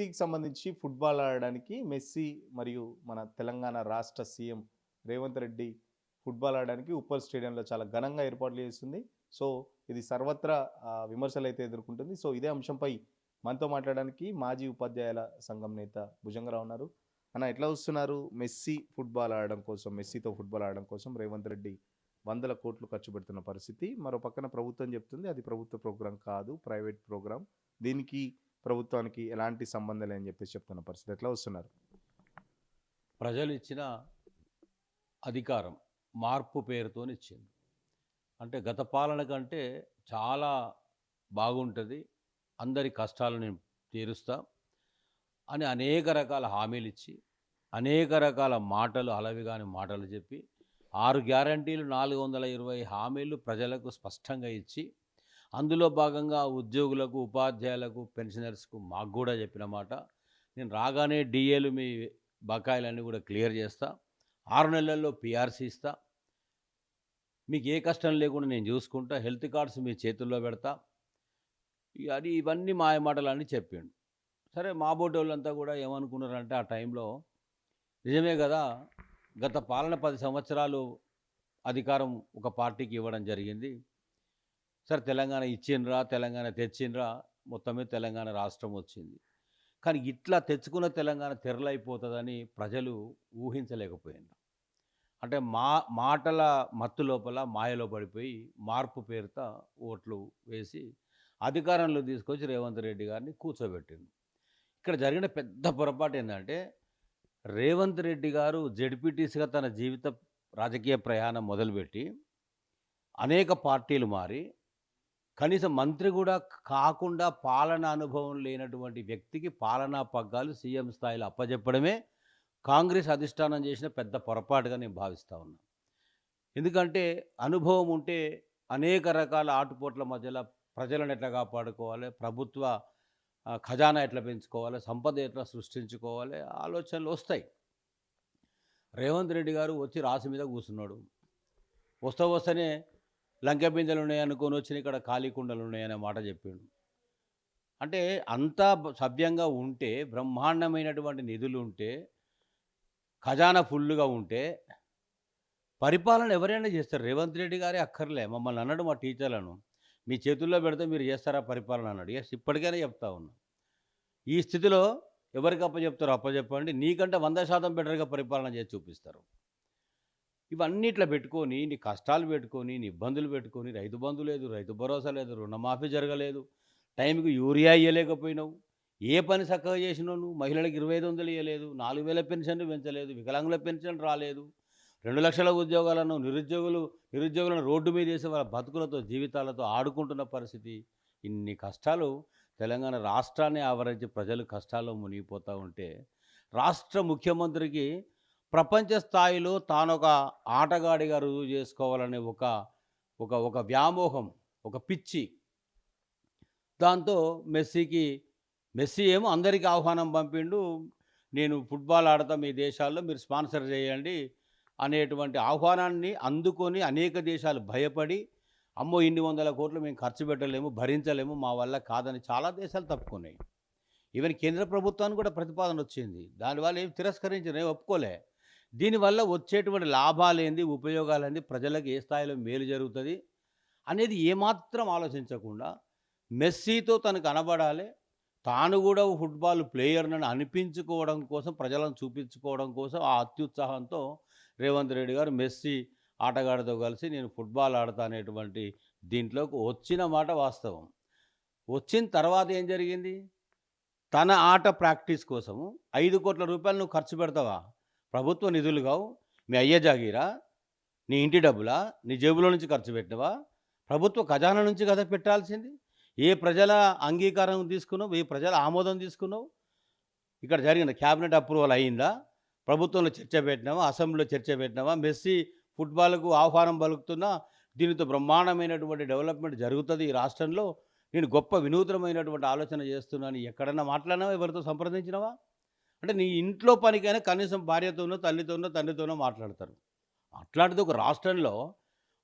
మెస్సీకి సంబంధించి ఫుట్బాల్ ఆడడానికి మెస్సీ మరియు మన తెలంగాణ రాష్ట్ర సీఎం రేవంత్ రెడ్డి ఫుట్బాల్ ఆడడానికి ఉప్పల్ స్టేడియంలో చాలా ఘనంగా ఏర్పాట్లు చేస్తుంది. సో, ఇది సర్వత్రా విమర్శలైతే ఎదుర్కొంటుంది. సో, ఇదే అంశంపై మనతో మాట్లాడడానికి మాజీ ఉపాధ్యాయుల సంఘం నేత భుజంగరావు ఉన్నారు. అన్న ఎట్లా చూస్తున్నారు? మెస్సీతో ఫుట్బాల్ ఆడడం కోసం రేవంత్ రెడ్డి వందల కోట్లు ఖర్చు పెడుతున్న పరిస్థితి. మరో పక్కన ప్రభుత్వం చెప్తుంది అది ప్రభుత్వ ప్రోగ్రాం కాదు, ప్రైవేట్ ప్రోగ్రాం. దీనికి ప్రభుత్వానికి ఎలాంటి సంబంధం లేదని చెప్పేసి చెప్తున్న పరిస్థితి. ఎట్లా వస్తున్నారు? ప్రజలు ఇచ్చిన అధికారం మార్పు పేరుతోనిచ్చింది. అంటే గత పాలన కంటే చాలా బాగుంటుంది, అందరి కష్టాలను నేను తీరుస్తా అని అనేక రకాల హామీలు ఇచ్చి, అనేక రకాల మాటలు అలవిగాని మాటలు చెప్పి 6 గ్యారంటీలు 420 హామీలు ప్రజలకు స్పష్టంగా ఇచ్చి, అందులో భాగంగా ఉద్యోగులకు, ఉపాధ్యాయులకు, పెన్షనర్స్కు మాకు కూడా చెప్పిన మాట, నేను రాగానే డిఏలు మీ బకాయిలన్నీ కూడా క్లియర్ చేస్తా, 6 నెలల్లో పిఆర్సీ ఇస్తా, మీకు ఏ కష్టం లేకుండా నేను చూసుకుంటా, హెల్త్ కార్డ్స్ మీ చేతుల్లో పెడతా, ఇవన్నీ మాయమాటలన్నీ చెప్పిండు. సరే, మా బోటోళ్ళంతా కూడా ఏమనుకున్నారంటే ఆ టైంలో నిజమే కదా, గత పాలన 10 సంవత్సరాలు అధికారం ఒక పార్టీకి ఇవ్వడం జరిగింది. సరే, తెలంగాణ ఇచ్చిండ్రా, తెలంగాణ తెచ్చిండ్రా, మొత్తమే తెలంగాణ రాష్ట్రం వచ్చింది. కానీ ఇట్లా తెచ్చుకున్న తెలంగాణ తెరలైపోతుందని ప్రజలు ఊహించలేకపోయిండ్రు. అంటే మాటల మత్తు లోపల మాయలో పడిపోయి మార్పు పేరుత ఓట్లు వేసి అధికారంలో తీసుకొచ్చి రేవంత్ రెడ్డి గారిని కూర్చోబెట్టింది. ఇక్కడ జరిగిన పెద్ద పొరపాటు ఏంటంటే, రేవంత్ రెడ్డి గారు జెడ్పీటీసీగా తన జీవిత రాజకీయ ప్రయాణం మొదలుపెట్టి అనేక పార్టీలు మారి కనీసం మంత్రి కూడా కాకుండా పాలన అనుభవం లేనటువంటి వ్యక్తికి పాలనా పగ్గాలు సీఎం స్థాయిలో అప్పజెప్పడమే కాంగ్రెస్ అధిష్టానం చేసిన పెద్ద పొరపాటుగా నేను భావిస్తూ ఉన్నాను. ఎందుకంటే అనుభవం ఉంటే అనేక రకాల ఆటుపోట్ల మధ్యలో ప్రజలను ఎట్లా కాపాడుకోవాలి, ప్రభుత్వ ఖజానా ఎట్లా పెంచుకోవాలి, సంపద ఎట్లా సృష్టించుకోవాలి, ఆలోచనలు వస్తాయి. రేవంత్ రెడ్డి గారు వచ్చి రాసి మీద కూర్చున్నాడు. వస్తూనే లంకె బిందెలు ఉన్నాయనుకొని వచ్చిన ఇక్కడ ఖాళీ కుండలు ఉన్నాయనే మాట చెప్పిండు. అంటే అంతా సవ్యంగా ఉంటే, బ్రహ్మాండమైనటువంటి నిధులు ఉంటే, ఖజానా ఫుల్లుగా ఉంటే పరిపాలన ఎవరైనా చేస్తారు. రేవంత్ రెడ్డి గారే అక్కర్లే. మమ్మల్ని అన్నాడు మా టీచర్లను, మీ చేతుల్లో పెడితే మీరు చేస్తారా పరిపాలన అన్నాడు. ఎస్, ఇప్పటికైనా చెప్తా ఉన్నా. ఈ స్థితిలో ఎవరికి అప్పచెప్తారో అప్పచెప్పండి, నీకంటే 100% బెటర్గా పరిపాలన చేసి చూపిస్తారు. ఇవన్నీ ఇట్లా పెట్టుకొని, నీ కష్టాలు పెట్టుకొని, నీ ఇబ్బందులు పెట్టుకొని, రైతు బంధు లేదు, రైతు భరోసా లేదు, రుణమాఫీ జరగలేదు, టైంకి యూరియా ఇవ్వలేకపోయినావు, ఏ పని చక్కగా చేసినావు నువ్వు? మహిళలకు 2500 ఇవ్వలేదు, 4000 పెన్షన్లు పెంచలేదు, వికలాంగుల పెన్షన్ రాలేదు, 2 లక్షల ఉద్యోగాలను నిరుద్యోగులను రోడ్డు మీద వేసి వాళ్ళ బతుకులతో జీవితాలతో ఆడుకుంటున్న పరిస్థితి. ఇన్ని కష్టాలు తెలంగాణ రాష్ట్రాన్ని ఆవరించి ప్రజలు కష్టాల్లో మునిగిపోతూ ఉంటే, రాష్ట్ర ముఖ్యమంత్రికి ప్రపంచ స్థాయిలో తానొక ఆటగాడిగా రుజువు చేసుకోవాలనే ఒక ఒక ఒక వ్యామోహం, ఒక పిచ్చి. దాంతో మెస్సీ ఏమో అందరికీ ఆహ్వానం పంపిండు, నేను ఫుట్బాల్ ఆడతా, మీ దేశాల్లో మీరు స్పాన్సర్ చేయండి అనేటువంటి ఆహ్వానాన్ని అందుకొని అనేక దేశాలు భయపడి, అమ్మో ఇన్ని వందల కోట్లు మేము ఖర్చు పెట్టలేము, భరించలేము, మా వల్ల కాదని చాలా దేశాలు తప్పుకున్నాయి. ఈవెన్ కేంద్ర ప్రభుత్వానికి కూడా ప్రతిపాదన వచ్చింది, దానివల్ల ఏం తిరస్కరించిన, ఏం ఒప్పుకోలే. దీనివల్ల వచ్చేటువంటి లాభాలేంది, ఉపయోగాలేంది, ప్రజలకు ఏ స్థాయిలో మేలు జరుగుతుంది అనేది ఏమాత్రం ఆలోచించకుండా మెస్సీతో తనకు కనబడాలి, తాను కూడా ఫుట్బాల్ ప్లేయర్నని అనిపించుకోవడం కోసం, ప్రజలను చూపించుకోవడం కోసం ఆ అత్యుత్సాహంతో రేవంత్ రెడ్డి గారు మెస్సీ ఆటగాడితో కలిసి నేను ఫుట్బాల్ ఆడతా అనేటువంటి దీంట్లోకి వచ్చిన మాట వాస్తవం. వచ్చిన తర్వాత ఏం జరిగింది? తన ఆట ప్రాక్టీస్ కోసము 5 కోట్ల రూపాయలు నువ్వు ఖర్చు పెడతావా? ప్రభుత్వ నిధులు కావు, మీ అయ్య జాగీరా, నీ ఇంటి డబ్బులా, నీ జేబులో నుంచి ఖర్చు పెట్టినవా? ప్రభుత్వ ఖజానా నుంచి కదా పెట్టాల్సింది. ఏ ప్రజల అంగీకారం తీసుకున్నావు, ఏ ప్రజల ఆమోదం తీసుకున్నావు? ఇక్కడ జరిగిన క్యాబినెట్ అప్రూవల్ అయిందా? ప్రభుత్వంలో చర్చ పెట్టినావా? అసెంబ్లీలో చర్చ పెట్టినావా? మెస్సీ ఫుట్బాల్కు ఆహ్వానం పలుకుతున్నా, దీనితో బ్రహ్మాండమైనటువంటి డెవలప్మెంట్ జరుగుతుంది ఈ రాష్ట్రంలో, నేను గొప్ప వినూత్నమైనటువంటి ఆలోచన చేస్తున్నాను, ఎక్కడన్నా మాట్లాడినావా? ఎవరితో సంప్రదించినవా? అంటే నీ ఇంట్లో పనికైనా కనీసం భార్యతోనో, తల్లితోనో, తండ్రితోనో మాట్లాడతారు. అట్లాంటిది ఒక రాష్ట్రంలో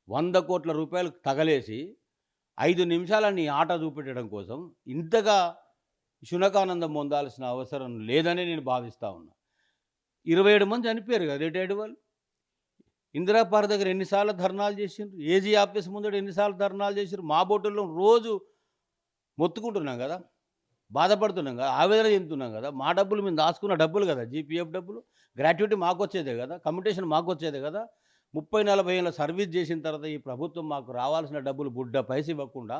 100 కోట్ల రూపాయలు తగలేసి 5 నిమిషాల నీ ఆట చూపెట్టడం కోసం ఇంతగా శునకానందం పొందాల్సిన అవసరం లేదని నేను భావిస్తా ఉన్నా. 27 మంది చనిపోయారు కదా రిటైర్డ్ వాళ్ళు. ఇందిరా పార్క్ దగ్గర ఎన్నిసార్లు ధర్నాలు చేసిండ్రు, ఏజీ ఆఫీస్ ముందట ఎన్నిసార్లు ధర్నాలు చేసిండ్రు. మా బోటుల్లో రోజు మొత్తుకుంటున్నాం కదా, బాధపడుతున్నాం కదా, ఆవేదన చెందుతున్నాం కదా. మా డబ్బులు మేము దాచుకున్న డబ్బులు కదా, జీపీఎఫ్ డబ్బులు, గ్రాట్యుటీ మాకు వచ్చేదే కదా, కమ్యూటేషన్ మాకు వచ్చేదే కదా. 30-40 ఏళ్ళ సర్వీస్ చేసిన తర్వాత ఈ ప్రభుత్వం మాకు రావాల్సిన డబ్బులు బుడ్డ పైస ఇవ్వకుండా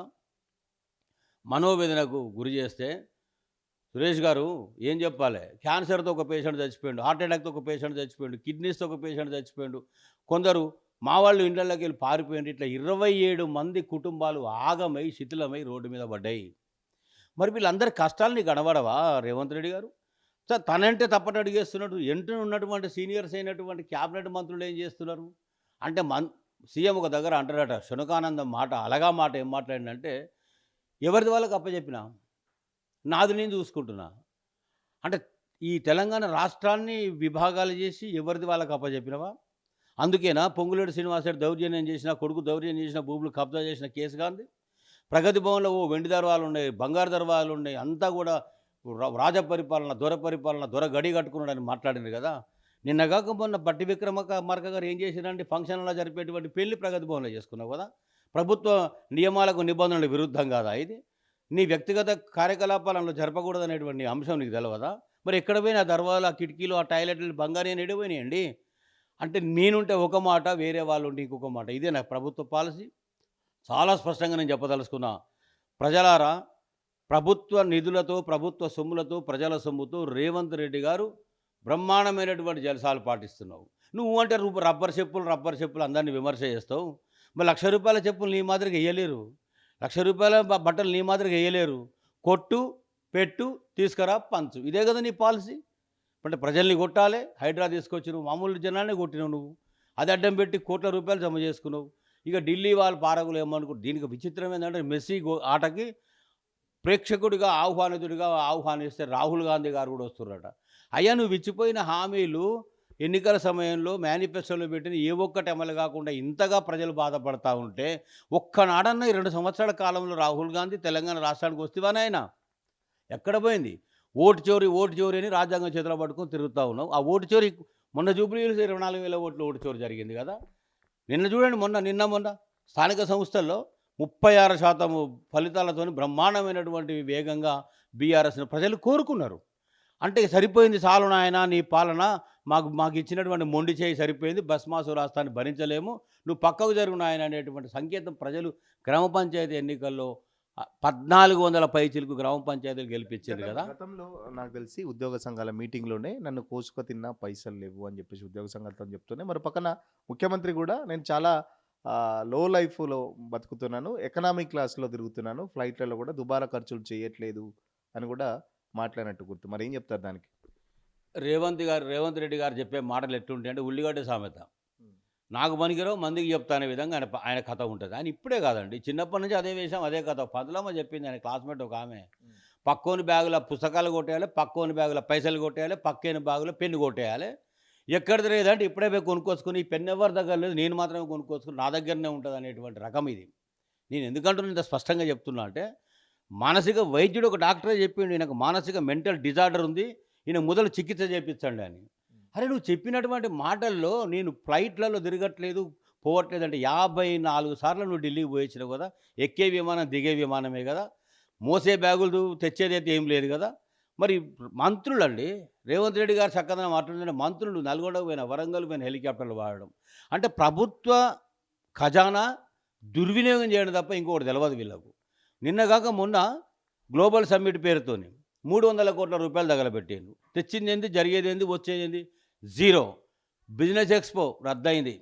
మనోవేదనకు గురి చేస్తే, సురేష్ గారు ఏం చెప్పాలి, క్యాన్సర్తో ఒక పేషెంట్ చచ్చిపోయాడు, హార్ట్ అటాక్తో ఒక పేషెంట్ చచ్చిపోయాడు, కిడ్నీస్తో ఒక పేషెంట్ చచ్చిపోయాడు, కొందరు మా వాళ్ళు ఇండ్లలోకి వెళ్ళి పారిపోయింది. ఇట్లా 27 మంది కుటుంబాలు ఆగమై శిథిలమై రోడ్డు మీద పడ్డాయి. మరి వీళ్ళందరి కష్టాలు నీకు కనబడవా రేవంత్ రెడ్డి గారు? సార్ తనంటే తప్పట అడిగేస్తున్నాడు. ఎంటనే ఉన్నటువంటి సీనియర్స్ అయినటువంటి క్యాబినెట్ మంత్రులు ఏం చేస్తున్నారు అంటే, సీఎం ఒక దగ్గర అంటారట, శునకానందం మాట అలగా మాట ఏం మాట్లాడిందంటే, ఎవరిది వాళ్ళకి అప్పచెప్పినా, నాది నేను చూసుకుంటున్నా అంటే, ఈ తెలంగాణ రాష్ట్రాన్ని విభాగాలు చేసి ఎవరిది వాళ్ళకి అప్పచెప్పినవా? అందుకేనా పొంగులేడు శ్రీనివాసరెడ్డి దౌర్జన్యం చేసిన, కొడుకు దౌర్జన్యం చేసిన, భూములు కబ్జా చేసిన కేసు గాంది. ప్రగతి భవన్లో వెండి దర్వాలు ఉన్నాయి, బంగారు దర్వాలు ఉన్నాయి, అంతా కూడా రాజ పరిపాలన, దొర పరిపాలన, దొర గడి కట్టుకున్నాడని మాట్లాడింది కదా. నిన్నగాక మొన్న పట్టి విక్రమార్క గారు ఏం చేసిరంటే, ఫంక్షన్లో జరిపేటువంటి పెళ్లి ప్రగతి భవన్లో చేసుకున్నావు కదా. ప్రభుత్వ నియమాలకు నిబంధనలకు విరుద్ధం కాదా ఇది? నీ వ్యక్తిగత కార్యకలాపాలలో జరపకూడదనేటువంటి అంశం నీకు తెలియదా? మరి ఎక్కడ పోయినా ఆ దర్వాలు, ఆ కిటికీలు, ఆ టాయిలెట్లు బంగారు అని ఎడిపోయినాయండి. అంటే నేనుంటే ఒక మాట, వేరే వాళ్ళు ఉంటే ఇంకొక మాట. ఇదే నా ప్రభుత్వ పాలసీ. చాలా స్పష్టంగా నేను చెప్పదలుచుకున్నా, ప్రజలారా, ప్రభుత్వ నిధులతో, ప్రభుత్వ సొమ్ములతో, ప్రజల సొమ్ముతో రేవంత్ రెడ్డి గారు బ్రహ్మాండమైనటువంటి జలసాలు పాటిస్తున్నావు. నువ్వు అంటే రబ్బర్ చెప్పులు అందరినీ విమర్శ చేస్తావు. మరి ₹1,00,000 చెప్పులు నీ మాదిరిగా వేయలేరు, ₹1,00,000 బట్టలు నీ మాదిరిగా వేయలేరు. కొట్టు, పెట్టు, తీసుకురా, పంచు, ఇదే కదా నీ పాలసీ. అంటే ప్రజల్ని కొట్టాలి, హైడ్రా తీసుకొచ్చి నువ్వు మామూలు జనాన్ని కొట్టినావు. నువ్వు అది అడ్డం పెట్టి ₹1,00,00,000 జమ చేసుకున్నావు. ఇక ఢిల్లీ వాళ్ళు పారగులు ఏమనుకో. దీనికి విచిత్రం ఏంటంటే, మెస్సీ ఆటకి ప్రేక్షకుడిగా ఆహ్వానితుడిగా ఆహ్వానిస్తే రాహుల్ గాంధీ గారు కూడా వస్తున్నారట. అయ్యా, నువ్వు ఇచ్చిపోయిన హామీలు ఎన్నికల సమయంలో మేనిఫెస్టోలో పెట్టిన ఏ ఒక్కటి అమలు కాకుండా ఇంతగా ప్రజలు బాధపడతా ఉంటే, ఒక్కనాడన్నా ఈ 2 సంవత్సరాల కాలంలో రాహుల్ గాంధీ తెలంగాణ రాష్ట్రానికి వస్తేవానైనా ఎక్కడ పోయింది? ఓటు చోరీ అని రాజ్యాంగం చేతిలో పట్టుకొని తిరుగుతూ ఉన్నావు. ఆ ఓటు చోరీ మొన్న జూబ్లీహిల్స్ 24,000 ఓట్ల ఓటు చోరీ జరిగింది కదా. నిన్న చూడండి, మొన్న స్థానిక సంస్థల్లో 36% ఫలితాలతో బ్రహ్మాండమైనటువంటి వేగంగా బీఆర్ఎస్ను ప్రజలు కోరుకున్నారు. అంటే సరిపోయింది, చాలు నాయన నీ పాలన, మాకు ఇచ్చినటువంటి మొండి చేయి సరిపోయింది, భస్మాసు రాష్ట్రాన్ని భరించలేము, నువ్వు పక్కకు జరుగు నాయన అనేటువంటి సంకేతం ప్రజలు గ్రామ పంచాయతీ ఎన్నికల్లో 1400 పైచిలకు గ్రామ పంచాయతీలు గెలిపించారు కదా. గతంలో నాకు తెలిసి ఉద్యోగ సంఘాల మీటింగ్లోనే నన్ను కోసుకు తిన్నా పైసలు లేవు అని చెప్పేసి ఉద్యోగ సంఘాలతో చెప్తూనే, మరి పక్కన ముఖ్యమంత్రి కూడా నేను చాలా లో లైఫ్లో బతుకుతున్నాను, ఎకనామిక్ క్లాస్లో తిరుగుతున్నాను, ఫ్లైట్లలో కూడా దుబారా ఖర్చులు చేయట్లేదు అని కూడా మాట్లాడినట్టు గుర్తు. మరి ఏం చెప్తారు దానికి? రేవంత్ రెడ్డి గారు చెప్పే మాటలు ఎట్లుంటాయి అంటే, ఉల్లిగడ్డ సామెత, నాకు పనికిరావు మందికి చెప్తానే విధంగా ఆయన కథ ఉంటుంది. ఆయన ఇప్పుడే కాదండి, చిన్నప్పటి నుంచి అదే వేషం, అదే కథ. పదులమ్మ చెప్పింది, ఆయన క్లాస్మేట్ ఒక ఆమె, పక్కోని బ్యాగుల పుస్తకాలు కొట్టేయాలి, పక్కోని బ్యాగుల పైసలు కొట్టేయాలి, పక్కేని బ్యాగులో పెన్ను కొట్టేయాలి. ఎక్కడిది లేదంటే ఇప్పుడే పోయి కొనుక్కొచ్చుకుని, ఈ పెన్ను ఎవరి దగ్గర లేదు, నేను మాత్రమే కొనుక్కొచ్చుకుని నా దగ్గరనే ఉంటుంది అనేటువంటి రకం ఇది. నేను ఎందుకంటున్నా ఇంత స్పష్టంగా చెప్తున్నా అంటే, మానసిక వైద్యుడు ఒక డాక్టరే చెప్పిండు, ఈయనకు మానసిక మెంటల్ డిజార్డర్ ఉంది, ఈయన మొదలు చికిత్స చేయించండి అని. అరే, నువ్వు చెప్పినటువంటి మాటల్లో నేను ఫ్లైట్లలో తిరగట్లేదు, పోవట్లేదు అంటే 54 సార్లు నువ్వు ఢిల్లీకి పోయించినావు కదా. ఎక్కే విమానం దిగే విమానమే కదా, మోసే బ్యాగులు తెచ్చేదైతే ఏం లేదు కదా. మరి మంత్రులు అండి, రేవంత్ రెడ్డి గారు చక్కదనం మాట్లాడుతుంటే, మంత్రులు నల్గొండకు పోయిన, వరంగల్ పోయిన హెలికాప్టర్లు వాడడం అంటే ప్రభుత్వ ఖజానా దుర్వినియోగం చేయడం తప్ప ఇంకొకటి తెలియదు వీళ్ళకు. నిన్నగాక మొన్న గ్లోబల్ సమ్మిట్ పేరుతోని 300 కోట్ల రూపాయలు తగలబెట్టిండు. తెచ్చింది ఏంది, జరిగేది ఏంది, వచ్చేది ఏంది? జీరో. బిజినెస్ ఎక్స్పో రద్దయింది,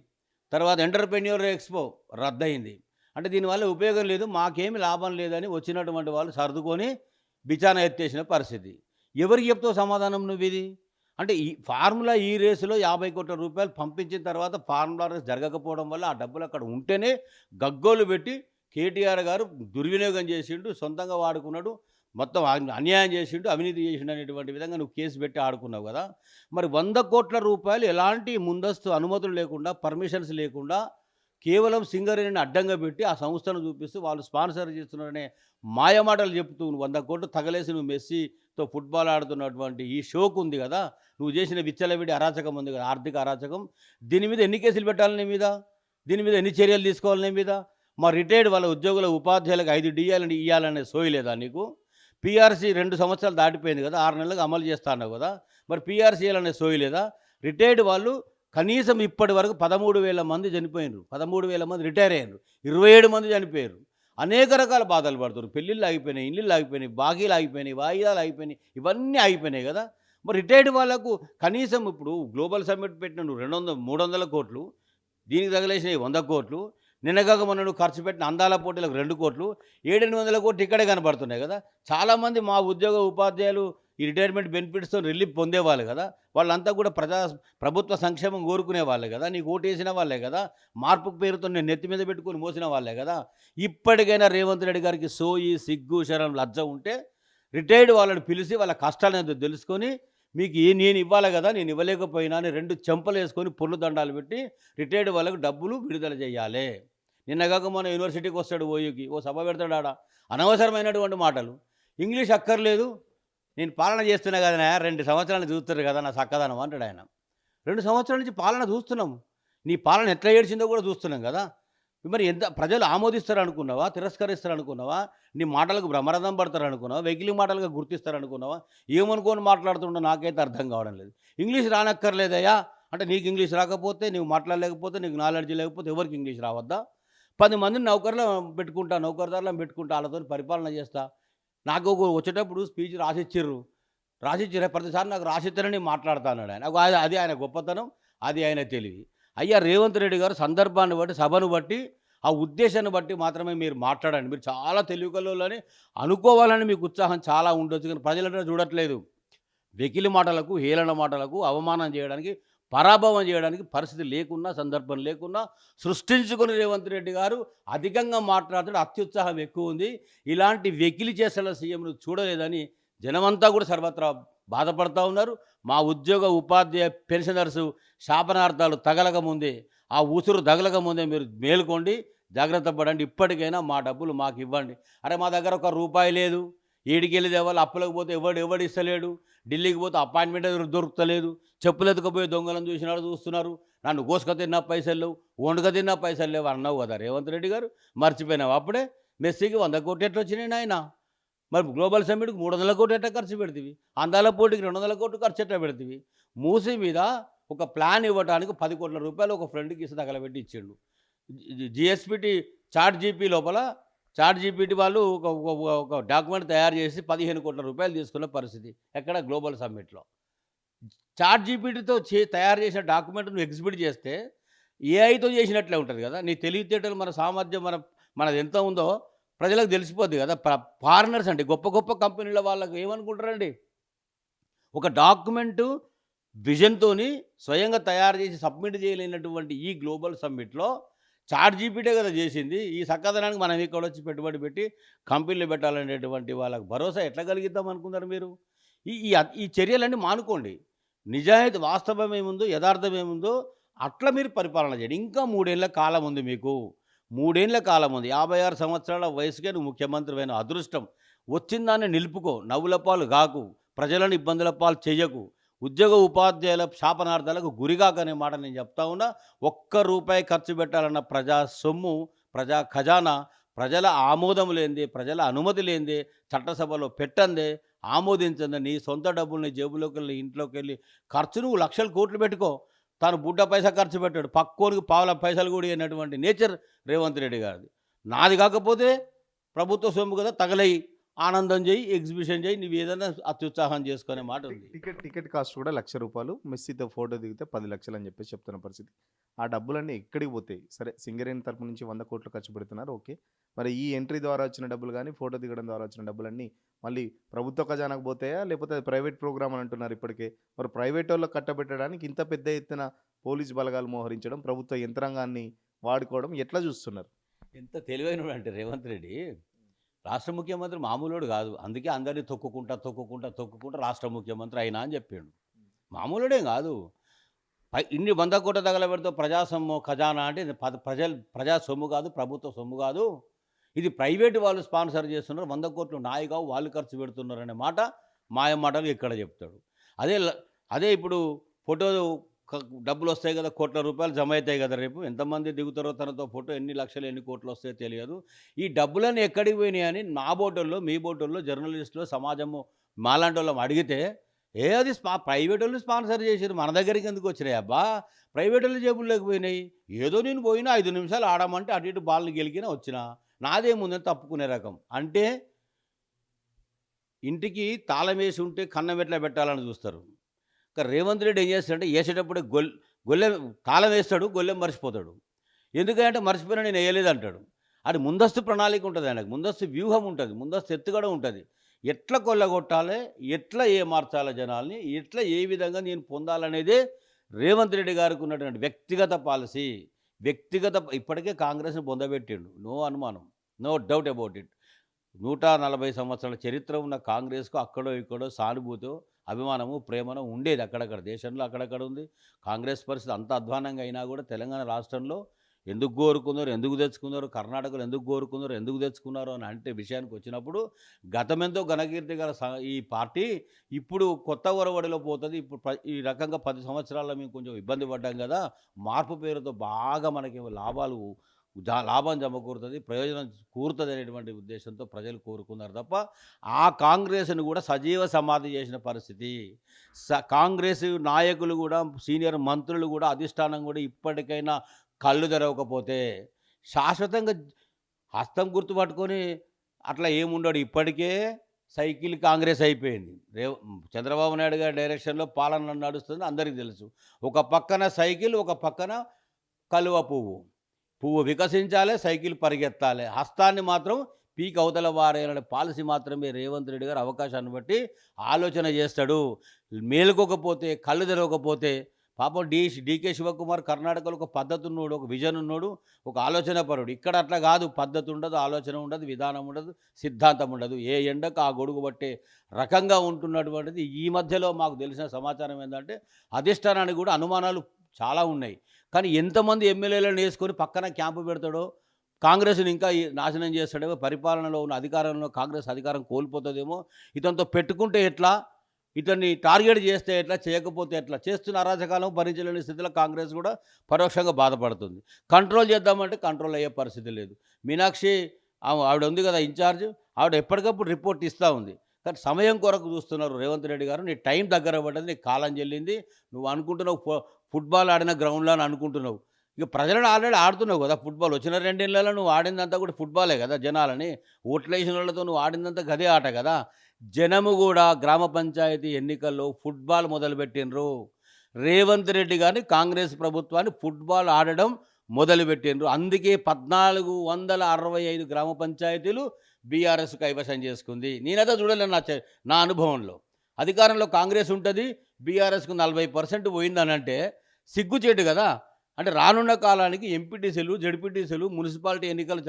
తర్వాత ఎంటర్ప్రెన్యూర్ ఎక్స్పో రద్దయింది. అంటే దీనివల్ల ఉపయోగం లేదు, మాకేమి లాభం లేదని వచ్చినటువంటి వాళ్ళు సర్దుకొని బిచానా ఎత్తేసిన పరిస్థితి. ఎవరికి చెప్తావు సమాధానం నువ్వు ఇది? అంటే ఈ రేసులో 50 కోట్ల రూపాయలు పంపించిన తర్వాత ఫార్ములా రేస్ జరగకపోవడం వల్ల ఆ డబ్బులు అక్కడ ఉంటేనే గగ్గోలు పెట్టి కేటీఆర్ గారు దుర్వినియోగం చేసిండు, సొంతంగా వాడుకున్నాడు, మొత్తం అన్యాయం చేసిండు, అవినీతి చేసిండు అనేటువంటి విధంగా నువ్వు కేసు పెట్టి ఆడుకున్నావు కదా. మరి 100 కోట్ల రూపాయలు ఎలాంటి ముందస్తు అనుమతులు లేకుండా, పర్మిషన్స్ లేకుండా కేవలం సింగరేణిని అడ్డంగా పెట్టి ఆ సంస్థను చూపిస్తూ వాళ్ళు స్పాన్సర్ చేస్తున్నారనే మాయమాటలు చెప్తూ 100 కోట్లు తగలేసి నువ్వు మెస్సీతో ఫుట్బాల్ ఆడుతున్నటువంటి ఈ షోకు ఉంది కదా, నువ్వు చేసిన విచ్చలవిడి అరాచకం ఉంది కదా, ఆర్థిక అరాచకం. దీని మీద ఎన్ని కేసులు పెట్టాలి నీ మీద? దీని మీద ఎన్ని చర్యలు తీసుకోవాలి నీ మీద? మా రిటైర్డ్ వాళ్ళ ఉద్యోగుల ఉపాధ్యాయులకు 5 డిఏలని ఇవ్వాలనే సోయి లేదా నీకు? పీఆర్సీ 2 సంవత్సరాలు దాటిపోయింది కదా, 6 నెలలకు అమలు చేస్తా అన్నావు కదా, మరి పీఆర్సీ అనే సోయి లేదా? రిటైర్డ్ వాళ్ళు కనీసం ఇప్పటి వరకు 13,000 మంది చనిపోయినారు, 13,000 మంది రిటైర్ అయ్యారు, 27 మంది చనిపోయారు. అనేక రకాల బాధలు పడుతున్నారు. పెళ్ళిళ్ళు ఆగిపోయినాయి, ఇల్లుళ్ళు ఆగిపోయినాయి, బాకీలు ఆగిపోయినాయి, వాయిదాలు ఆగిపోయినాయి, ఇవన్నీ ఆగిపోయినాయి కదా. మరి రిటైర్డ్ వాళ్ళకు కనీసం ఇప్పుడు గ్లోబల్ సమ్మిట్ పెట్టిన నువ్వు 300 కోట్లు, దీనికి తగిలేసినవి 100 కోట్లు, నిన్నగాక మొన్న నువ్వు ఖర్చు పెట్టిన అందాల పోటీలకు 2 కోట్లు, 700 కోట్లు ఇక్కడే కనబడుతున్నాయి కదా. చాలామంది మా ఉద్యోగ ఉపాధ్యాయులు ఈ రిటైర్మెంట్ బెనిఫిట్స్తో రిలీఫ్ పొందేవాళ్ళు కదా, వాళ్ళంతా కూడా ప్రభుత్వ సంక్షేమం కోరుకునే వాళ్ళే కదా, నీకు ఓటేసిన వాళ్ళే కదా, మార్పు పేరుతో నేను నెత్తి మీద పెట్టుకొని మోసిన వాళ్ళే కదా. ఇప్పటికైనా రేవంత్ రెడ్డి గారికి సోయి, సిగ్గు, శరం, లజ్జ ఉంటే రిటైర్డ్ వాళ్ళని పిలిచి వాళ్ళ కష్టాలు ఏదో తెలుసుకొని మీకు నేను ఇవ్వాలి కదా, నేను ఇవ్వలేకపోయినా అని 2 చెంపలు వేసుకొని పొర్లు దండాలు పెట్టి రిటైర్డ్ వాళ్ళకు డబ్బులు విడుదల చేయాలి. నిన్నగాక మన యూనివర్సిటీకి వస్తాడు ఓయూకి, ఓ సభ పెడతాడు, ఆడ అనవసరమైనటువంటి మాటలు. ఇంగ్లీష్ అక్కర్లేదు, నేను పాలన చేస్తున్నా కదా, 2 సంవత్సరాలు చూస్తారు కదా నా చక్కదనం అంటాడు ఆయన. 2 సంవత్సరాల నుంచి పాలన చూస్తున్నాం, నీ పాలన ఎట్లా ఏడ్చిందో కూడా చూస్తున్నాం కదా. మరి ఎంత ప్రజలు ఆమోదిస్తారు అనుకున్నావా, తిరస్కరిస్తారు అనుకున్నావా, నీ మాటలకు బ్రహ్మరథం పడతారు అనుకున్నావా, వెకిలి మాటలుగా గుర్తిస్తారు అనుకున్నావా? ఏమనుకోని మాట్లాడుతుండో నాకైతే అర్థం కావడం లేదు. ఇంగ్లీష్ రానక్కర్లేదయ్యా అంటే నీకు ఇంగ్లీష్ రాకపోతే, నువ్వు మాట్లాడలేకపోతే, నీకు నాలెడ్జ్ లేకపోతే ఎవరికి ఇంగ్లీష్ రావద్దా? 10 మందిని నౌకర్లను పెట్టుకుంటా, నౌకర్దారులను పెట్టుకుంటా, వాళ్ళతో పరిపాలన చేస్తా. నాకు వచ్చేటప్పుడు స్పీచ్ రాసిచ్చిర్రు, ప్రతిసారి నాకు రాసిస్తారని మాట్లాడుతా అన్నాడు ఆయన. అది ఆయన గొప్పతనం, అది ఆయన తెలివి. అయ్యా రేవంత్ రెడ్డి గారు సందర్భాన్ని బట్టి, సభను బట్టి, ఆ ఉద్దేశాన్ని బట్టి మాత్రమే మీరు మాట్లాడండి. మీరు చాలా తెలివికల్లోని అనుకోవాలని మీకు ఉత్సాహం చాలా ఉండొచ్చు, కానీ ప్రజలంటే చూడట్లేదు. వెకిలి మాటలకు, హేళన మాటలకు, అవమానం చేయడానికి, పరాభవం చేయడానికి పరిస్థితి లేకున్నా, సందర్భం లేకున్నా సృష్టించుకుని రేవంత్ రెడ్డి గారు అధికంగా మాట్లాడుతూ అత్యుత్సాహం ఎక్కువ ఉంది. ఇలాంటి వెకిలి చేసేలా సీఎంను చూడలేదని జనమంతా కూడా సర్వత్రా బాధపడుతూ ఉన్నారు. మా ఉద్యోగ ఉపాధ్యాయ పెన్షనర్సు శాపనార్థాలు తగలక ముందే, ఆ ఉసురు తగలక ముందే మీరు మేలుకోండి, జాగ్రత్త పడండి. ఇప్పటికైనా మా డబ్బులు మాకు ఇవ్వండి. అరే మా దగ్గర ₹1 లేదు, ఏడికి వెళ్ళి తేవాలి, అప్పులకు పోతే ఎవడు ఇస్తలేడు, ఢిల్లీకి పోతే అపాయింట్మెంట్ దొరుకుతలేదు, చెప్పులు ఎత్తుకపోయి దొంగలను చూసినాడు చూస్తున్నారు, నన్ను కోసుక తిన్న పైసలు లేవు, వండుక తిన్న పైసలు లేవు అన్నావు కదా రేవంత్ రెడ్డి గారు. మర్చిపోయినావు అప్పుడే? మెస్సీకి 100 కోట్లు ఎట్లా వచ్చినాయి నాయన? మరి గ్లోబల్ సమ్మిట్కి 300 కోట్లు ఎట్లా ఖర్చు పెడతీవి? అందాల పోటీకి 200 కోట్లు ఖర్చు ఎట్లా పెడతీవి? మూసీ మీద ఒక ప్లాన్ ఇవ్వడానికి 10 కోట్ల రూపాయలు ఒక ఫ్రెండ్కి ఇస్తే తగలబెట్టి ఇచ్చిండు. జిఎస్పిటి చాట్ జీపీటీ వాళ్ళు ఒక డాక్యుమెంట్ తయారు చేసి 15 కోట్ల రూపాయలు తీసుకున్న పరిస్థితి ఎక్కడ? గ్లోబల్ సమ్మిట్లో. చాట్ జీపీటీతో తయారు చేసిన డాక్యుమెంట్ నువ్వు ఎగ్జిబిట్ చేస్తే ఏఐతో చేసినట్లే ఉంటుంది కదా. నీ తెలివితేటలు, మన సామర్థ్యం, మనది ఎంత ఉందో ప్రజలకు తెలిసిపోద్ది కదా. ఫారినర్స్ అంటే గొప్ప గొప్ప కంపెనీల వాళ్ళకు ఏమనుకుంటారండి, ఒక డాక్యుమెంటు విజన్తోని స్వయంగా తయారు చేసి సబ్మిట్ చేయలేనటువంటి ఈ గ్లోబల్ సమ్మిట్లో చాట్ జీపీటీ కదా చేసింది. ఈ చక్కదనానికి మనం ఇక్కడ వచ్చి పెట్టుబడి పెట్టి కంపెనీలు పెట్టాలనేటువంటి వాళ్ళకి భరోసా ఎట్లా కలిగిద్దాం అనుకున్నారు మీరు? ఈ ఈ చర్యలన్నీ మానుకోండి. నిజాయితీ, వాస్తవం ఏముందో, యథార్థం ఏముందో అట్లా మీరు పరిపాలన చేయండి. ఇంకా 3 ఏళ్ల కాలం ఉంది మీకు, 3 ఏళ్ల కాలం ఉంది. 56 సంవత్సరాల వయసుకే నువ్వు ముఖ్యమంత్రి అయిన అదృష్టం. వచ్చిందాన్ని నిలుపుకో, నవ్వుల పాలు గాకు, ప్రజలను ఇబ్బందుల పాలు చెయ్యకు, ఉద్యోగ ఉపాధ్యాయుల శాపనార్థాలకు గురిగాకనే మాట నేను చెప్తా ఉన్నా. ₹1 ఖర్చు పెట్టాలన్న ప్రజా సొమ్ము, ప్రజా ఖజానా ప్రజల ఆమోదం లేనిదే, ప్రజల అనుమతి లేనిదే, చట్టసభలో పెట్టందే, ఆమోదించందే, నీ సొంత డబ్బుల్ని జేబులోకి వెళ్ళి, ఇంట్లోకి వెళ్ళి ఖర్చు నువ్వు లక్షల కోట్లు పెట్టుకో, తాను బుడ్డ పైసా ఖర్చు పెట్టాడు, పక్కోనికి పావుల పైసలు కూడా అయినటువంటి నేచర్ రేవంత్ రెడ్డి గారిది. నాది కాకపోతే ప్రభుత్వ సొమ్ము కదా, తగలయి, ఆనందం చేయి, ఎగ్జిబిషన్ చేయి, నువ్వు ఏదైనా అత్యుత్సాహం చేసుకునే మాట ఉంది. టికెట్ కాస్ట్ కూడా ₹1,00,000, మెస్సీతో ఫోటో దిగితే 10 లక్షలు అని చెప్పేసి చెప్తున్న పరిస్థితి. ఆ డబ్బులన్నీ ఎక్కడికి పోతాయి? సరే, సింగరేణి తరపు నుంచి 100 కోట్లు ఖర్చు పెడుతున్నారు, ఓకే. మరి ఈ ఎంట్రీ ద్వారా వచ్చిన డబ్బులు కానీ, ఫోటో దిగడం ద్వారా వచ్చిన డబ్బులన్నీ మళ్ళీ ప్రభుత్వ ఖజానాకు పోతాయా, లేకపోతే అది ప్రైవేట్ ప్రోగ్రామ్ అని అంటున్నారు ఇప్పటికే. మరి ప్రైవేట్ వాళ్ళకి కట్టబెట్టడానికి ఇంత పెద్ద ఎత్తున పోలీస్ బలగాలు మోహరించడం, ప్రభుత్వ యంత్రాంగాన్ని వాడుకోవడం ఎట్లా చూస్తున్నారు? ఎంత తెలివైనడు అంటే రేవంత్ రెడ్డి, రాష్ట్ర ముఖ్యమంత్రి మామూలుడు కాదు. అందుకే అందరినీ తొక్కుకుంటా రాష్ట్ర ముఖ్యమంత్రి అయినా అని చెప్పాడు. మామూలుడే కాదు. ఇన్ని 100 కోట్ల తగలబెడితే ప్రజా సొమ్ము ఖజానా అంటే ఇది ప్రజా సొమ్ము కాదు, ప్రభుత్వ సొమ్ము కాదు. ఇది ప్రైవేట్ వాళ్ళు స్పాన్సర్ చేస్తున్నారు. 100 కోట్లు నాయి కావు, వాళ్ళు ఖర్చు పెడుతున్నారనే మాట మాయ మాటలు ఇక్కడ చెప్తాడు. అదే అదే ఇప్పుడు ఫోటో క డబ్బులొస్తాయి కదా! కోట్ల రూపాయలు జమ అయితాయి కదా! రేపు ఎంతమంది దిగుతారో తనతో ఫోటో ఎన్ని లక్షలు, ఎన్ని కోట్లొస్తాయో తెలియదు. ఈ డబ్బులన్నీ ఎక్కడికి పోయినాయని నా బోటోల్లో, మీ బోటోల్లో, జర్నలిస్టులు, సమాజము మాలాంటోళ్ళం అడిగితే, అది ప్రైవేటోళ్ళు స్పాన్సర్ చేసిర్రు. మన దగ్గరికి ఎందుకు వచ్చినాయి అబ్బా! ప్రైవేటోళ్ళ జేబుల్లోకి పోయినాయి. ఏదో నేను పోయినా 5 నిమిషాలు ఆడమంటే అటు ఇటు బాల్ని గెలికినా వచ్చినా. నాదేముందని తప్పుకునే రకం. అంటే ఇంటికి తాళం వేసి ఉంటే కన్నం ఎట్లా పెట్టాలని చూస్తారు. రేవంత్ రెడ్డి ఏం చేస్తాడంటే ఏసేటప్పుడే గొల్లెం తాళం వేస్తాడు, గొల్లెం మర్చిపోతాడు. ఎందుకంటే మర్చిపోయినా నేను వేయలేదంటాడు. అది ముందస్తు ప్రణాళిక ఉంటుంది, ఆయనకు ముందస్తు వ్యూహం ఉంటుంది, ముందస్తు ఎత్తుగడ ఉంటుంది. ఎట్లా కొల్లగొట్టాలి, ఎట్లా మార్చాలి జనాల్ని, ఎట్లా ఏ విధంగా నేను పొందాలనేదే రేవంత్ రెడ్డి గారికి ఉన్నటువంటి వ్యక్తిగత పాలసీ. ఇప్పటికే కాంగ్రెస్ని పొందబెట్టిండు, నో అనుమానం, నో డౌట్ అబౌట్ ఇట్. 140 సంవత్సరాల చరిత్ర ఉన్న కాంగ్రెస్కు అక్కడో ఇక్కడో సానుభూతో, అభిమానము, ప్రేమను ఉండేది అక్కడక్కడ, దేశంలో అక్కడక్కడ ఉంది. కాంగ్రెస్ పరిస్థితి అంత అధ్వానంగా అయినా కూడా తెలంగాణ రాష్ట్రంలో ఎందుకు కోరుకున్నారు, ఎందుకు తెచ్చుకున్నారు, కర్ణాటకలో ఎందుకు కోరుకున్నారు, ఎందుకు తెచ్చుకున్నారు అని అంటే విషయానికి వచ్చినప్పుడు గతమెంతో ఘనకీర్తి గల ఈ పార్టీ ఇప్పుడు కొత్త ఒరవడిలో పోతుంది. ఇప్పుడు ఈ రకంగా 10 సంవత్సరాల్లో మేము కొంచెం ఇబ్బంది పడ్డాం కదా, మార్పు పేరుతో బాగా మనకి లాభం సమకూరుతుంది, ప్రయోజనం కూరుతుంది అనేటువంటి ఉద్దేశంతో ప్రజలు కోరుకున్నారు తప్ప ఆ కాంగ్రెస్ను కూడా సజీవ సమాధి చేసిన పరిస్థితి. కాంగ్రెస్ నాయకులు కూడా, సీనియర్ మంత్రులు కూడా, అధిష్టానం కూడా ఇప్పటికైనా కళ్ళు తెరవకపోతే శాశ్వతంగా హస్తం గుర్తుపట్టుకొని అట్లా ఏముండడు. ఇప్పటికే సైకిల్ కాంగ్రెస్ అయిపోయింది. చంద్రబాబు నాయుడు గారి డైరెక్షన్లో పాలన నడుస్తుంది, అందరికీ తెలుసు. ఒక పక్కన సైకిల్, ఒక పక్కన కలువ పువ్వు వికసించాలి, సైకిల్ పరిగెత్తాలి. హస్తాన్ని మాత్రం పీక్ అవతల వారేయాలనే పాలసీ మాత్రమే రేవంత్ రెడ్డి గారు అవకాశాన్ని బట్టి ఆలోచన చేస్తాడు. మేలుకోకపోతే, కళ్ళు తెరవకపోతే పాపం డీకే శివకుమార్ కర్ణాటకలో ఒక పద్ధతి ఉన్నాడు, ఒక విజన్ ఉన్నాడు, ఒక ఆలోచన పరుడు. ఇక్కడ అట్లా కాదు, పద్ధతి ఉండదు, ఆలోచన ఉండదు, విధానం ఉండదు, సిద్ధాంతం ఉండదు. ఏ ఎండకు ఆ గొడుగు పట్టే రకంగా ఉంటున్నటువంటిది. ఈ మధ్యలో మాకు తెలిసిన సమాచారం ఏంటంటే అధిష్టానానికి కూడా అనుమానాలు చాలా ఉన్నాయి. కానీ ఎంతమంది ఎమ్మెల్యేలను వేసుకొని పక్కన క్యాంపు పెడతాడో, కాంగ్రెస్ని ఇంకా నాశనం చేస్తాడేమో, పరిపాలనలో ఉన్న అధికారంలో కాంగ్రెస్ అధికారం కోల్పోతుందేమో, ఇతనితో పెట్టుకుంటే ఎట్లా, ఇతన్ని టార్గెట్ చేస్తే ఎట్లా, చేయకపోతే ఎట్లా, చేస్తున్న అరాచకాలం భరించలేని స్థితిలో కాంగ్రెస్ కూడా పరోక్షంగా బాధపడుతుంది. కంట్రోల్ చేద్దామంటే కంట్రోల్ అయ్యే పరిస్థితి లేదు. మీనాక్షి ఆవిడ ఉంది కదా ఇన్ఛార్జ్, ఆవిడ ఎప్పటికప్పుడు రిపోర్ట్ ఇస్తూ ఉంది. కానీ సమయం కొరకు చూస్తున్నారు రేవంత్ రెడ్డి గారు. నీ టైం దగ్గర పడ్డది, నీ కాలం చెల్లింది. నువ్వు అనుకుంటున్నావు ఫుట్బాల్ ఆడిన గ్రౌండ్లో అని అనుకుంటున్నావు. ఇక ప్రజలను ఆల్రెడీ ఆడుతున్నావు కదా ఫుట్బాల్. వచ్చిన 2 ఏళ్లలో నువ్వు ఆడిందంతా కూడా ఫుట్బాలే కదా. జనాలని ఓట్లేసిన వాళ్ళతో నువ్వు ఆడిందంతా గదే ఆట కదా. జనము కూడా గ్రామ పంచాయతీ ఎన్నికల్లో ఫుట్బాల్ మొదలుపెట్టినరు. రేవంత్ రెడ్డి గారిని, కాంగ్రెస్ ప్రభుత్వాన్ని ఫుట్బాల్ ఆడడం మొదలుపెట్టినరు. అందుకే 1465 గ్రామ పంచాయతీలు బీఆర్ఎస్ కైవసం చేసుకుంది. నేనైతే చూడలేను నా అనుభవంలో. అధికారంలో కాంగ్రెస్ ఉంటుంది, బీఆర్ఎస్కు 40% పోయిందనంటే సిగ్గుచేటు కదా. అంటే రానున్న కాలానికి ఎంపీటీసీలు, జడ్పీటీసీలు, మున్సిపాలిటీ ఎన్నికలు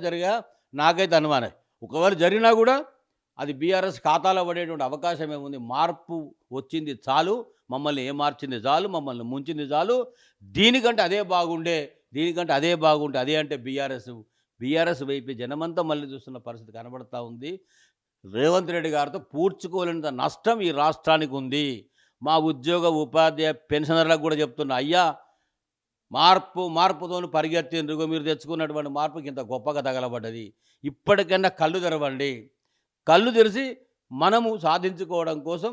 జరగా నాకైతే అనుమానం. ఒకవేళ జరిగినా కూడా అది బీఆర్ఎస్ ఖాతాలో పడేటువంటి అవకాశం ఏముంది. మార్పు వచ్చింది చాలు, మమ్మల్ని ఏమార్చింది చాలు, మమ్మల్ని ముంచింది చాలు, దీనికంటే అదే బాగుండే అదే అంటే బీఆర్ఎస్ వైపు జనమంతా మళ్ళీ చూస్తున్న పరిస్థితి కనబడతా ఉంది. రేవంత్ రెడ్డి గారితో పూడ్చుకోలేనంత నష్టం ఈ రాష్ట్రానికి ఉంది. మా ఉద్యోగ ఉపాధ్యాయ పెన్షనర్లకు కూడా చెప్తున్నా, అయ్యా మార్పుతో పరిగెత్తిండ్రు, మీరు తెచ్చుకున్నటువంటి మార్పుకి ఇంత గొప్పగా తగలబడ్డది. ఇప్పటికైనా కళ్ళు తెరవండి. కళ్ళు తెరిచి మనము సాధించుకోవడం కోసం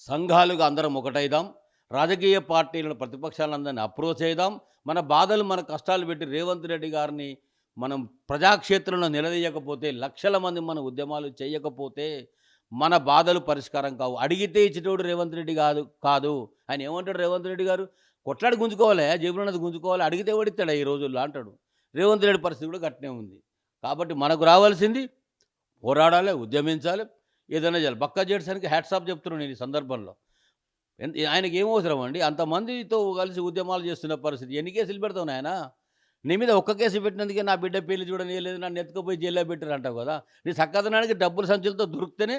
సంఘాలుగా అందరం ఒకటైదాం. రాజకీయ పార్టీలను, ప్రతిపక్షాలందరినీ అప్రోచ్ అయిదాం. మన బాధలు, మన కష్టాలు పెట్టి రేవంత్ రెడ్డి గారిని మనం ప్రజాక్షేత్రంలో నిలదీయకపోతే, లక్షల మంది మన ఉద్యమాలు చేయకపోతే మన బాధలు పరిష్కారం కావు. అడిగితే ఇచ్చేటోడు రేవంత్ రెడ్డి కాదు. ఆయన ఏమంటాడు రేవంత్ రెడ్డి గారు? కొట్లాడి గుంజుకోవాలి, జేబులోన్నది గుంజుకోవాలి, అడిగితే ఓడిస్తాడు ఈ రోజుల్లో అంటాడు. రేవంత్ రెడ్డి పరిస్థితి కూడా గట్టినే ఉంది. కాబట్టి మనకు రావాల్సింది పోరాడాలి, ఉద్యమించాలి, ఏదైనా చేయాలి. బక్కా జేడ్సన్కి హ్యాట్సాప్ చెప్తున్నాను నేను ఈ సందర్భంలో. ఆయనకి ఏం అవసరం అండి, అంతమందితో కలిసి ఉద్యమాలు చేస్తున్న పరిస్థితి. ఎన్ని కేసులు పెడతావు నాయన? నీ మీద ఒక్క కేసు పెట్టినందుకే నా బిడ్డ పెళ్లి చూడలేదు, నన్ను ఎత్తుకుపోయి జైల్లో పెట్టారు అంటావు కదా. నీ చక్కదనానికి డబ్బుల సంచులతో దొరికితేనే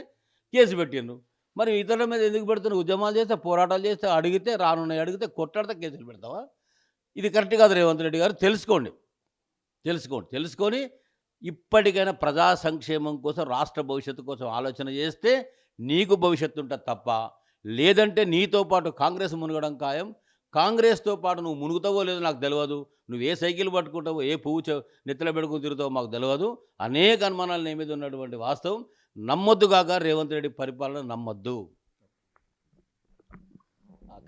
కేసు పెట్టిండ్రు. మరి ఇతరుల మీద ఎందుకు పెడుతున్నావు? ఉద్యమాలు చేస్తే, పోరాటాలు చేస్తే, అడిగితే రానున్నాయి, అడిగితే కొట్లాడితే కేసులు పెడతావా? ఇది కరెక్ట్ కాదు రేవంత్ రెడ్డి గారు. తెలుసుకోండి. తెలుసుకొని ఇప్పటికైనా ప్రజా సంక్షేమం కోసం, రాష్ట్ర భవిష్యత్తు కోసం ఆలోచన చేస్తే నీకు భవిష్యత్తు ఉంటుంది తప్ప, లేదంటే నీతో పాటు కాంగ్రెస్ మునగడం ఖాయం. కాంగ్రెస్తో పాటు నువ్వు మునుగుతావో లేదో నాకు తెలియదు. నువ్వు ఏ సైకిల్ పట్టుకుంటావో, ఏ పువ్వు నెత్తిలో పెట్టుకుని తిరుగుతావో మాకు తెలియదు. అనేక అనుమానాలు నీ మీద ఉన్నటువంటి వాస్తవం. నమ్మొద్దు కాక రేవంత్ రెడ్డి పరిపాలన నమ్మొద్దు.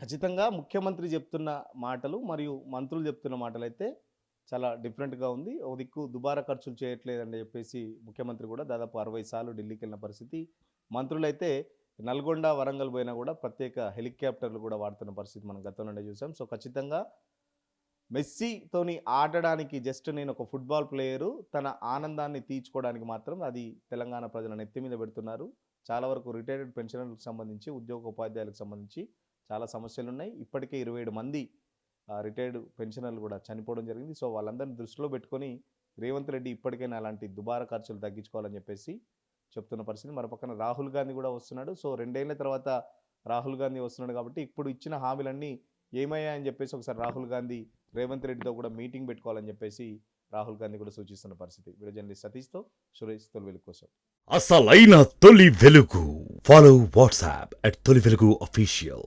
ఖచ్చితంగా ముఖ్యమంత్రి చెప్తున్న మాటలు మరియు మంత్రులు చెప్తున్న మాటలు అయితే చాలా డిఫరెంట్గా ఉంది. ఒక దిక్కు దుబారా ఖర్చులు చేయట్లేదని చెప్పేసి ముఖ్యమంత్రి కూడా దాదాపు 60 సార్లు ఢిల్లీకి వెళ్ళిన పరిస్థితి. మంత్రులైతే నల్గొండ, వరంగల్ పోయినా కూడా ప్రత్యేక హెలికాప్టర్లు కూడా వాడుతున్న పరిస్థితి మనం గతంలోనే చూసాం. సో ఖచ్చితంగా మెస్సీతోని ఆడడానికి జస్ట్ నేను ఒక ఫుట్బాల్ ప్లేయరు, తన ఆనందాన్ని తీర్చుకోవడానికి మాత్రం అది తెలంగాణ ప్రజల నెత్తి మీద పెడుతున్నారు. చాలా వరకు రిటైర్డ్ పెన్షనర్లకు సంబంధించి, ఉద్యోగ ఉపాధ్యాయులకు సంబంధించి చాలా సమస్యలు ఉన్నాయి. ఇప్పటికే 27 మంది రిటైర్డ్ పెన్షనర్లు కూడా చనిపోవడం జరిగింది. సో వాళ్ళందరినీ దృష్టిలో పెట్టుకొని రేవంత్ రెడ్డి ఇప్పటికైనా అలాంటి దుబారా ఖర్చులు తగ్గించుకోవాలని చెప్పేసి చెప్తున్న పరిస్థితి. మరోపక్కన రాహుల్ గాంధీ కూడా వస్తున్నాడు. సో 2 ఏళ్ల తర్వాత రాహుల్ గాంధీ వస్తున్నాడు కాబట్టి ఇప్పుడు ఇచ్చిన హామీలన్నీ ఏమయ్యాయని చెప్పేసి ఒకసారి రాహుల్ గాంధీ రేవంత్ రెడ్డితో కూడా మీటింగ్ పెట్టుకోవాలని చెప్పేసి రాహుల్ గాంధీ కూడా సూచిస్తున్న పరిస్థితి. వీడియో జర్నలిస్ట్ సతీష్తో సురేష్, తొలి వెలుగు కోసం. అసలైన తొలి వెలుగు. ఫాలో వాట్సాప్ @తొలి వెలుగు official.